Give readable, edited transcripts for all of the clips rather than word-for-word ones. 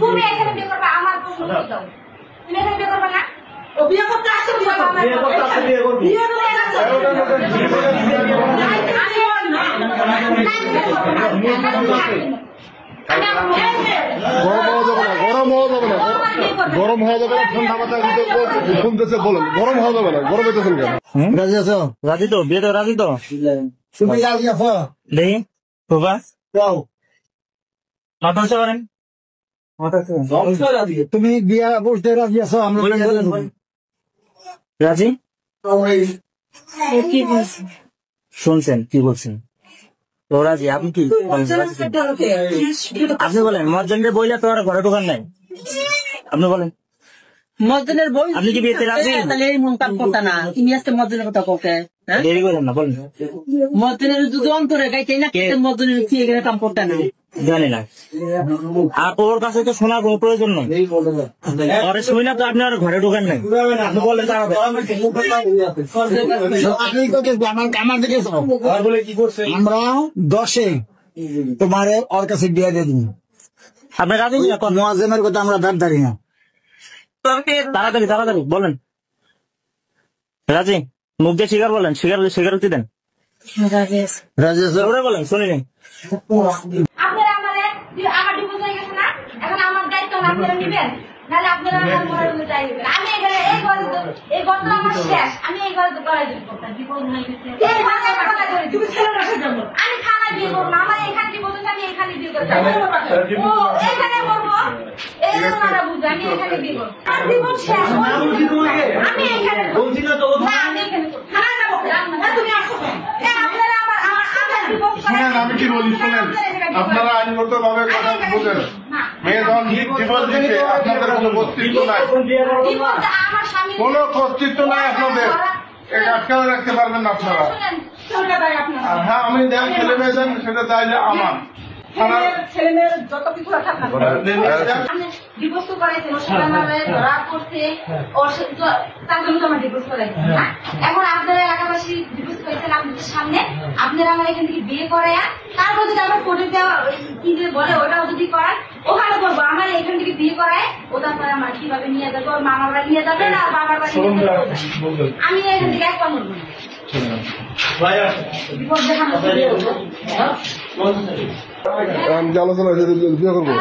তুমি এখানে বিয়ে করবে আমার প্রশ্ন দাও তুমি এখানে বিয়ে করবে না ও বিয়ে করতে আসছে বিয়ে করতে আসছে বিয়ে করবে বিয়ে করে আসছে গরম হওয়া যাবে না ঠান্ডা মাথায় শুনতেছে বলেন গরম হওয়া যাবে না গরম হইতেছেন কেন রাজি আছো রাজি তো বিয়ে তো রাজি তো তুমি রাজি আছো দেখি বাবা যাও মাথা পারেন তুমি বিয়া বসতে রাজি আছো আমরা রাজি শুনছেন কি বলছেন তো রাজি আপনি কি আপনি বলেন মর্জনকে বইলে তো আর ঘরে ঢোকার নাই আপনি বলেন মসজিদের বই আপনি কি বিয়েতে রাজি তাহলে এই মন কাম করতে না তুমি আজকে মসজিদের কথা বলতে দেরি করেন না বলেন মসজিদের যদি অন্তরে গাইতে না মসজিদের কি এখানে কাম করতে না জানি না আর ওর কাছে তো শোনার কোনো প্রয়োজন নেই পরে শুনি না তো আপনি আর ঘরে ঢোকার নাই আপনি বলেন আমার দিকে আমরা 10-এ তোমার ওর কাছে বিয়ে দিয়ে দিন আপনি রাজি মোয়াজ্জেমের কথা আমরা দাঁড় দাঁড়ি না তাড়াতাড়ি তাড়াতাড়ি বলেন রাজি মুখ দিয়ে স্বীকার বলেন স্বীকারোক্তি দেন রাজি আছো বলেন শুনিনি আপনারা আমার ডিভোর্স হয়ে গেছে না এখন আমার দায়িত্ব আপনারা নেবেন নাহলে আপনারা আমার ঘরে যাই দিবেন আমি এখানে এই ঘর তো আমার শেষ আমি এই ঘরে তো করাই দিব ডিভোর্স হয়ে গেছে এই ঘরে কথা ধরে তুমি ছেলে রাখা যাবো আমি থানায় বিয়ে করবো না আমার এখানে ডিভোর্স আমি এখানে বিয়ে করবো ও এখানে করবো এই ওনারা বুঝে আমি এখানে বিয়ে করবো আর ডিভোর্স শেষ আমি এখানে বলছি না তো না আমি এখানে থানায় যাবো না তুমি আসো আপনারা আমার ডিভোর্স শুনেন আমি কি বলি শুনেন আপনারা আইনগত ভাবে কথা বুঝেন মেয়ে যখন জীবন দিচ্ছে আপনাদের কোনো কর্তৃত্ব নাই কোনো কর্তৃত্ব নাই আপনাদের আটকানো রাখতে পারবেন না আপনারা হ্যাঁ আমি দেন ছেলে মেয়ে দেন সেটা চাইলে আমার ছেলে মেয়ের যত কিছু ডিভোর্স করাইছে ধরা করছে তার জন্য আমার ডিভোর্স করাইছে এখন আপনারা এলাকাবাসী ডিভোর্স করেছেন আপনাদের সামনে আপনারা আমার এখান থেকে বিয়ে করায় তারপর যদি আমার কোর্টে দেওয়া কি যে বলে ওটাও যদি করান ওখানে করবো আমার এখান থেকে বিয়ে করায় ওটা পরে আমার কিভাবে নিয়ে যাবো মামার বাড়ি নিয়ে যাবে না বাবার বাড়ি আমি এখান থেকে এক পা মরবো ডিভোর্স দেখানো আলোচনা বিয়ে করবো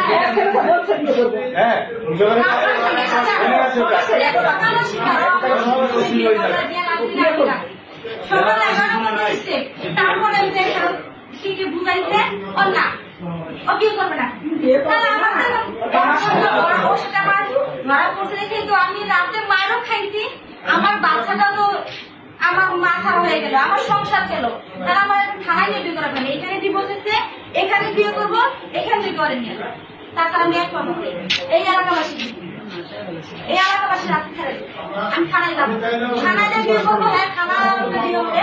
বুঝাইছে না ও কি করবে না ধরা পড়ছে কিন্তু আমি রাতে মারও খাইছি আমার বাচ্চাটা তো আমার মাথা হয়ে গেল আমার সংসার ছিল তারা আমার থানায় নিয়ে বিয়ে করা ফেলে এখানে ডিভোর্স হচ্ছে এখানে বিয়ে করবো এখান থেকে করে নিয়ে যাবো তারপর আমি এক করবো এই এলাকাবাসী রাস্তা ছেড়ে আমি থানায় যাবো থানায় বিয়ে করবো থানা বিয়ে হবে